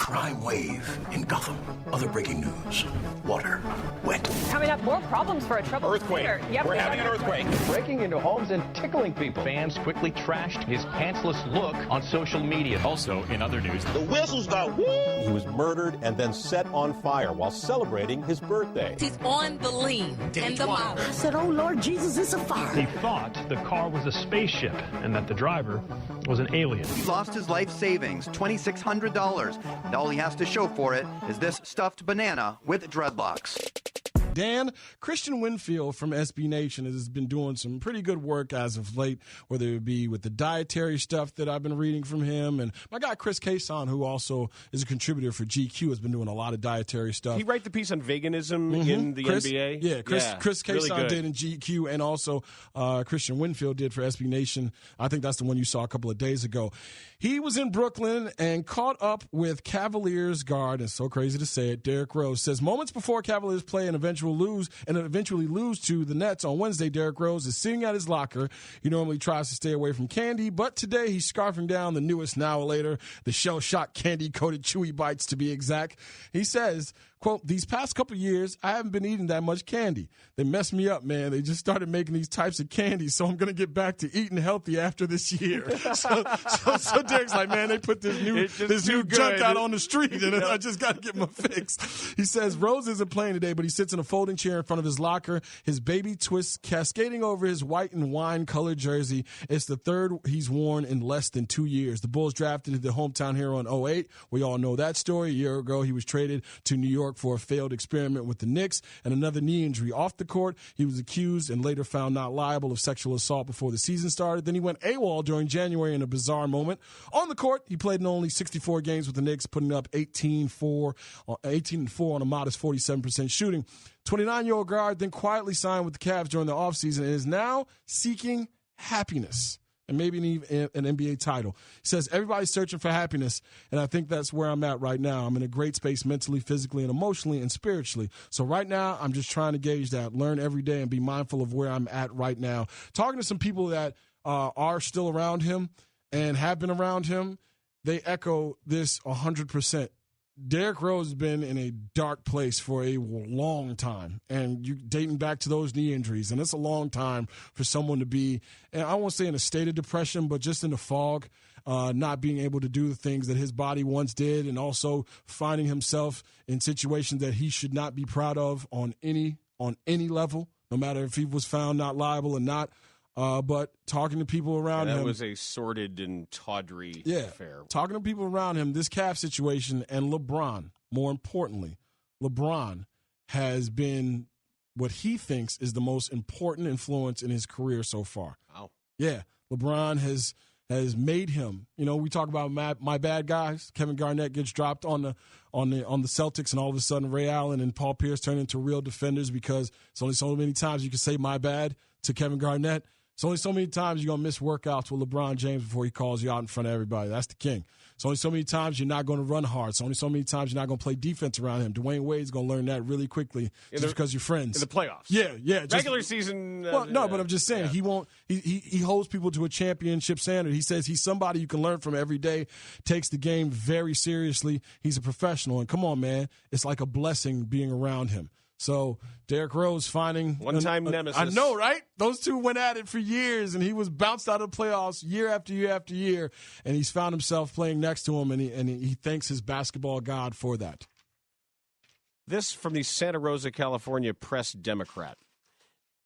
crime wave in Gotham. Other breaking news. Water. Wet. Coming up, more problems for a troubled earthquake. theater. Yep, We're having an earthquake. Breaking into homes and tickling people. Fans quickly trashed his pantsless look on social media. Also, in other news, The whistles go woo! He was murdered and then set on fire while celebrating his birthday. He's on the lean and the model. I said, oh, Lord Jesus, it's a fire. He thought the car was a spaceship and that the driver was an alien. He lost his life savings, $2,600, and all he has to show for it is this stuffed banana with dreadlocks. Dan, Christian Winfield from SB Nation has been doing some pretty good work as of late, whether it be with the dietary stuff that I've been reading from him. And my guy, Chris Cason, who also is a contributor for GQ, has been doing a lot of dietary stuff. he write the piece on veganism in the NBA? Yeah, Chris Cason really did in GQ, and also Christian Winfield did for SB Nation. I think that's the one you saw a couple of days ago. He was in Brooklyn and caught up with Cavaliers guard, and it's so crazy to say it, Derrick Rose. Says moments before Cavaliers play and eventually lose to the Nets on Wednesday, Derrick Rose is sitting at his locker. He normally tries to stay away from candy, but today he's scarfing down the newest now or later, the shell-shock candy-coated chewy bites to be exact. He says, quote, "These past couple of years, I haven't been eating that much candy. They messed me up, man. They just started making these types of candy, so I'm going to get back to eating healthy after this year." So Derek's like, man, they put this new junk out on the street, and I just got to get my fix. He says Rose isn't playing today, but he sits in a folding chair in front of his locker, his baby twist cascading over his white and wine-colored jersey. It's the third he's worn in less than 2 years. The Bulls drafted the hometown hero in 2008. We all know that story. A year ago, he was traded to New York for a failed experiment with the Knicks and another knee injury. Off the court, he was accused and later found not liable of sexual assault before the season started. Then he went AWOL during January in a bizarre moment. On the court, he played in only 64 games with the Knicks, putting up 18-4 on a modest 47% shooting. 29-year-old guard then quietly signed with the Cavs during the offseason and is now seeking happiness and maybe an NBA title. He says, everybody's searching for happiness, and I think that's where I'm at right now. I'm in a great space mentally, physically, and emotionally, and spiritually. So right now, I'm just trying to gauge that, learn every day, and be mindful of where I'm at right now. Talking to some people that are still around him and have been around him, they echo this 100%. Derrick Rose has been in a dark place for a long time, and you dating back to those knee injuries, and it's a long time for someone to be, and I won't say in a state of depression, but just in the fog, not being able to do the things that his body once did, and also finding himself in situations that he should not be proud of on any level, no matter if he was found not liable or not. But talking to people around him. That was a sordid and tawdry affair. Talking to people around him, this calf situation, and LeBron, more importantly, LeBron has been what he thinks is the most important influence in his career so far. Wow. Yeah, LeBron has made him. You know, we talk about my bad guys. Kevin Garnett gets dropped on the Celtics, and all of a sudden Ray Allen and Paul Pierce turn into real defenders because it's only so many times you can say my bad to Kevin Garnett. It's only so many times you're going to miss workouts with LeBron James before he calls you out in front of everybody. That's the king. It's only so many times you're not going to run hard. It's only so many times you're not going to play defense around him. Dwayne Wade's going to learn that really quickly just because you're friends. In the playoffs. Yeah. Regular season. But I'm just saying he won't. He holds people to a championship standard. He says he's somebody you can learn from every day, takes the game very seriously. He's a professional. And come on, man, it's like a blessing being around him. So Derrick Rose finding one-time nemesis. I know, right? Those two went at it for years, and he was bounced out of the playoffs year after year after year, and he's found himself playing next to him, and he thanks his basketball god for that. This from the Santa Rosa, California Press Democrat.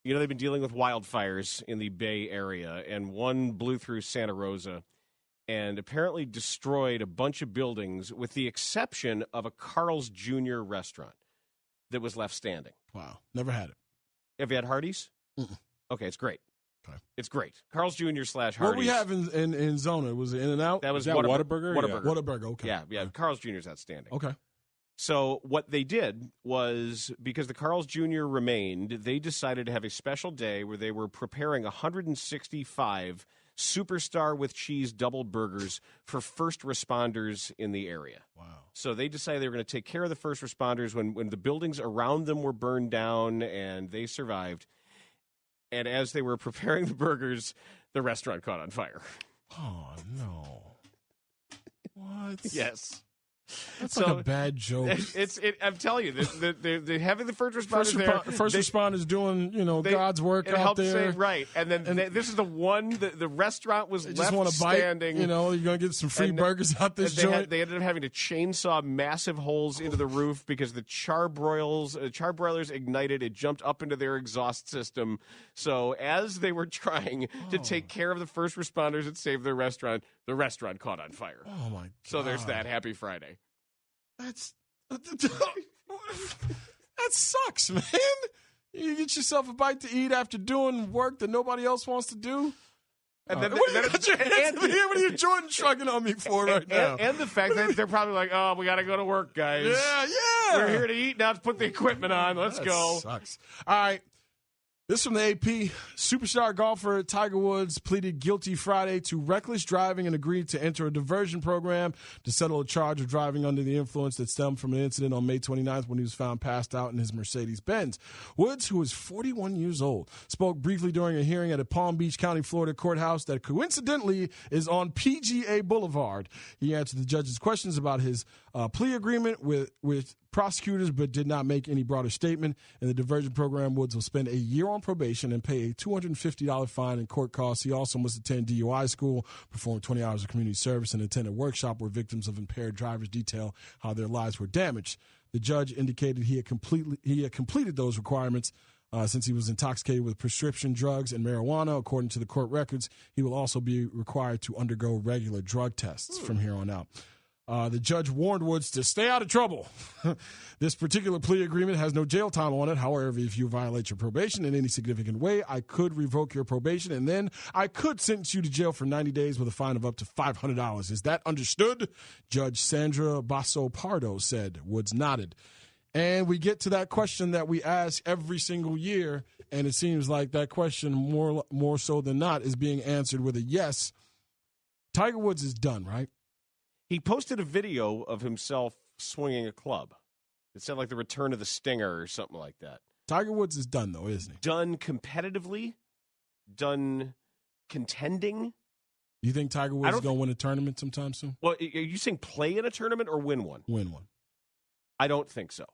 You know, they've been dealing with wildfires in the Bay Area, and one blew through Santa Rosa and apparently destroyed a bunch of buildings with the exception of a Carl's Jr. restaurant that was left standing. Wow. Never had it. Have you had Hardee's? Mm-mm. Okay, it's great. Okay. It's great. Carl's Jr. / Hardee's. What we have in Zona? Was it In-N-Out? That was Whataburger? Whataburger. Whataburger, okay. Yeah. Carl's Jr. is outstanding. Okay. So what they did was, because the Carl's Jr. remained, they decided to have a special day where they were preparing 165 superstar with cheese double burgers for first responders in the area. Wow. So they decided they were going to take care of the first responders when the buildings around them were burned down, and they survived. And as they were preparing the burgers, the restaurant caught on fire. Oh, no. What? Yes. That's like a bad joke. I'm telling you, they're having the first responders responders doing, God's work out there. Right. And then this is the one, the restaurant was left want to standing. Bite, you're going to get some free burgers out this joint. They ended up having to chainsaw massive holes into the roof because the charbroilers ignited. It jumped up into their exhaust system. So as they were trying to take care of the first responders that saved their restaurant, the restaurant caught on fire. Oh, my God. So there's that. Happy Friday. That sucks, man. You get yourself a bite to eat after doing work that nobody else wants to do. And then what are you Jordan shrugging on me for right now? And the fact that they're probably like, oh, we got to go to work, guys. Yeah. We're here to eat. Now let's put the equipment on. Let's go. Sucks. All right. This from the AP. Superstar golfer Tiger Woods pleaded guilty Friday to reckless driving and agreed to enter a diversion program to settle a charge of driving under the influence that stemmed from an incident on May 29th when he was found passed out in his Mercedes-Benz. Woods, who is 41 years old, spoke briefly during a hearing at a Palm Beach County, Florida courthouse that coincidentally is on PGA Boulevard. He answered the judge's questions about his plea agreement with prosecutors, but did not make any broader statement. In the diversion program, Woods will spend a year on probation and pay a $250 fine in court costs. He also must attend DUI school, perform 20 hours of community service, and attend a workshop where victims of impaired drivers detail how their lives were damaged. The judge indicated he had completed those requirements since he was intoxicated with prescription drugs and marijuana. According to the court records, he will also be required to undergo regular drug tests from here on out. The judge warned Woods to stay out of trouble. This particular plea agreement has no jail time on it. However, if you violate your probation in any significant way, I could revoke your probation, and then I could sentence you to jail for 90 days with a fine of up to $500. Is that understood? Judge Sandra Basso Pardo said. Woods nodded. And we get to that question that we ask every single year, and it seems like that question, more so than not, is being answered with a yes. Tiger Woods is done, right? He posted a video of himself swinging a club. It sounded like the return of the Stinger or something like that. Tiger Woods is done, though, isn't he? Done competitively, done contending. You think Tiger Woods is going to win a tournament sometime soon? Well, are you saying play in a tournament or win one? Win one. I don't think so.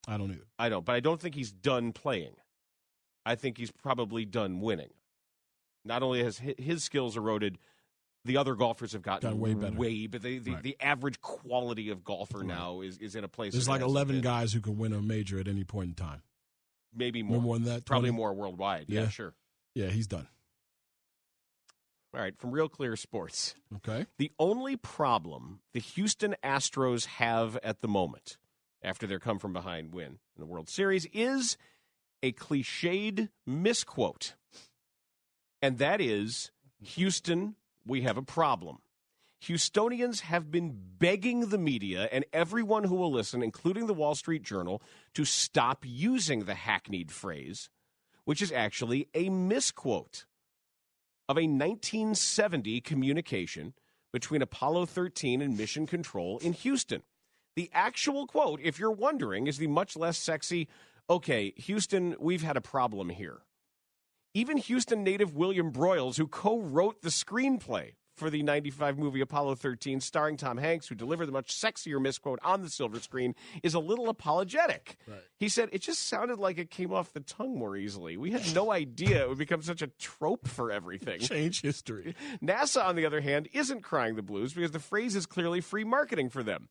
I don't either. I don't, but I don't think he's done playing. I think he's probably done winning. Not only has his skills eroded, the other golfers have gotten way better. But the average quality of golfer now is in a place. There's like 11 guys who can win a major at any point in time. Maybe more. More than that? 20? Probably more worldwide. Yeah, sure. Yeah, he's done. All right, from Real Clear Sports. Okay. The only problem the Houston Astros have at the moment, after their come-from-behind win in the World Series, is a cliched misquote. And that is, Houston, we have a problem. Houstonians have been begging the media and everyone who will listen, including the Wall Street Journal, to stop using the hackneyed phrase, which is actually a misquote of a 1970 communication between Apollo 13 and Mission Control in Houston. The actual quote, if you're wondering, is the much less sexy, okay, Houston, we've had a problem here. Even Houston native William Broyles, who co-wrote the screenplay for the 95 movie Apollo 13, starring Tom Hanks, who delivered the much sexier misquote on the silver screen, is a little apologetic. Right. He said, it just sounded like it came off the tongue more easily. We had no idea it would become such a trope for everything. Change history. NASA, on the other hand, isn't crying the blues because the phrase is clearly free marketing for them.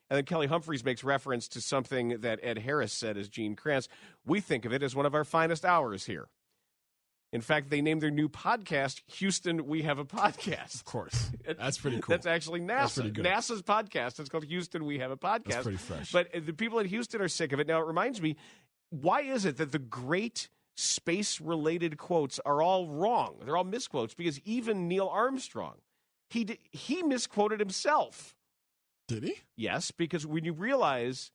And then Kelly Humphreys makes reference to something that Ed Harris said as Gene Kranz. We think of it as one of our finest hours here. In fact, they named their new podcast, Houston, We Have a Podcast. Of course. That's pretty cool. That's actually NASA. That's pretty good. NASA's podcast. It's called Houston, We Have a Podcast. That's pretty fresh. But the people in Houston are sick of it. Now, it reminds me, why is it that the great space-related quotes are all wrong? They're all misquotes because even Neil Armstrong, he misquoted himself. Did he? Yes, because when you realize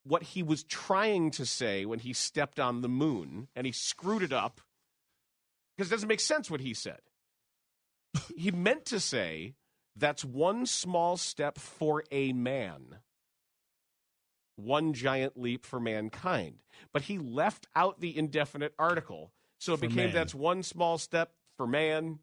what he was trying to say when he stepped on the moon and he screwed it up, because it doesn't make sense what he said. He meant to say, that's one small step for a man, one giant leap for mankind. But he left out the indefinite article, so it became that's one small step for man,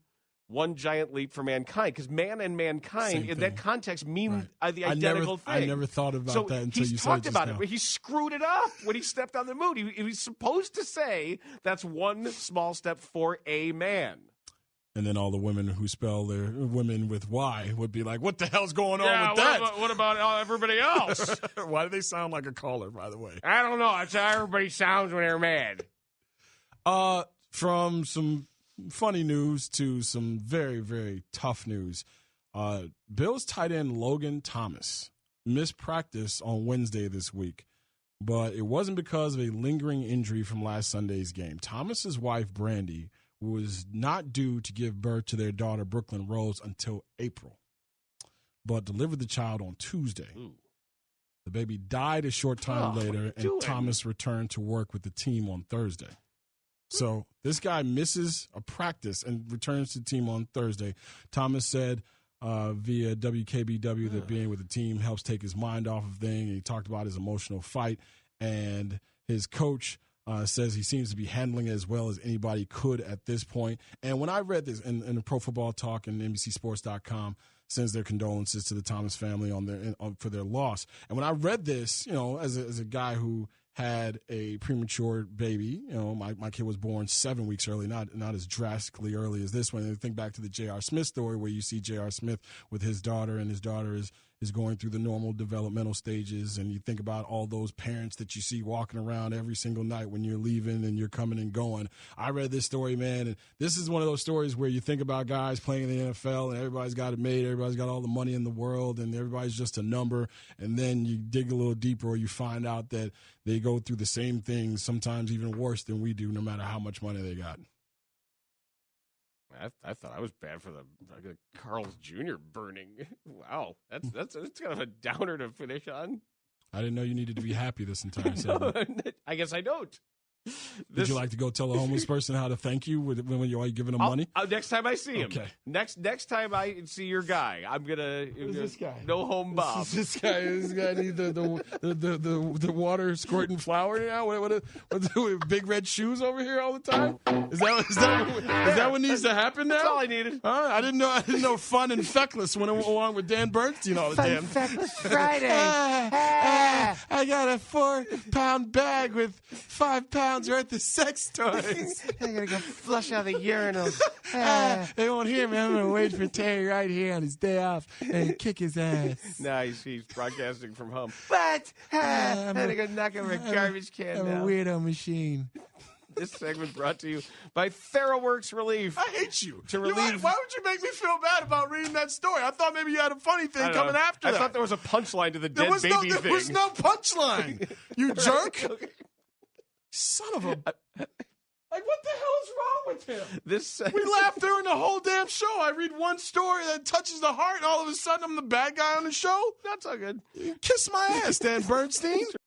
one giant leap for mankind, because man and mankind in that context mean the identical thing. I never thought about that until you said it. He's talked about it, but he screwed it up when he stepped on the moon. He was supposed to say that's one small step for a man. And then all the women who spell their women with Y would be like, what the hell's going on with that? What about everybody else? Why do they sound like a caller, by the way? I don't know. That's how everybody sounds when they're mad. From some funny news to some very, very tough news. Bills tight end Logan Thomas missed practice on Wednesday this week, but it wasn't because of a lingering injury from last Sunday's game. Thomas's wife, Brandy, was not due to give birth to their daughter, Brooklyn Rose, until April, but delivered the child on Tuesday. Ooh. The baby died a short time later, and Thomas returned to work with the team on Thursday. So this guy misses a practice and returns to the team on Thursday. Thomas said via WKBW that being with the team helps take his mind off of things. He talked about his emotional fight, and his coach says he seems to be handling it as well as anybody could at this point. And when I read this in the Pro Football Talk and NBCSports.com sends their condolences to the Thomas family for their loss. And when I read this, as a guy who had a premature baby, my kid was born 7 weeks early, not as drastically early as this one. And think back to the J.R. Smith story where you see J.R. Smith with his daughter, and his daughter is going through the normal developmental stages, and you think about all those parents that you see walking around every single night when you're leaving and you're coming and going. I read this story, man, and this is one of those stories where you think about guys playing in the NFL and everybody's got it made, everybody's got all the money in the world, and everybody's just a number, and then you dig a little deeper or you find out that they go through the same things, sometimes even worse than we do, no matter how much money they got. I thought I was bad for the Carl's Jr. burning. Wow, that's kind of a downer to finish on. I didn't know you needed to be happy this entire segment. I guess I don't. Would you like to go tell a homeless person how to thank you when you're giving them money? Next time I see him. Okay. Next time I see your guy, I'm gonna. Who's this guy? No home Bob. This guy needs the water squirting flower now. What big red shoes over here all the time? Is that what needs to happen now? That's all I needed. I didn't know fun and feckless went along with Dan Bernstein all the damn. Feckless Friday. I got a 4-pound bag with 5 pounds worth of sex toys. I gotta go flush out the urinal. They won't hear me. I'm gonna wait for Terry right here on his day off and kick his ass. Nice. He's broadcasting from home. What? I'm gonna go knock over a garbage can I'm now. a weirdo machine. This segment brought to you by TheraWorks Relief. I hate you. To relieve. Why would you make me feel bad about reading that story? I thought maybe you had a funny thing coming after that. I thought there was a punchline to the dead baby thing. There was no punchline. You jerk. Son of a... Like, what the hell is wrong with him? We laughed during the whole damn show. I read one story that touches the heart, and all of a sudden I'm the bad guy on the show? That's all good. Kiss my ass, Dan Bernstein.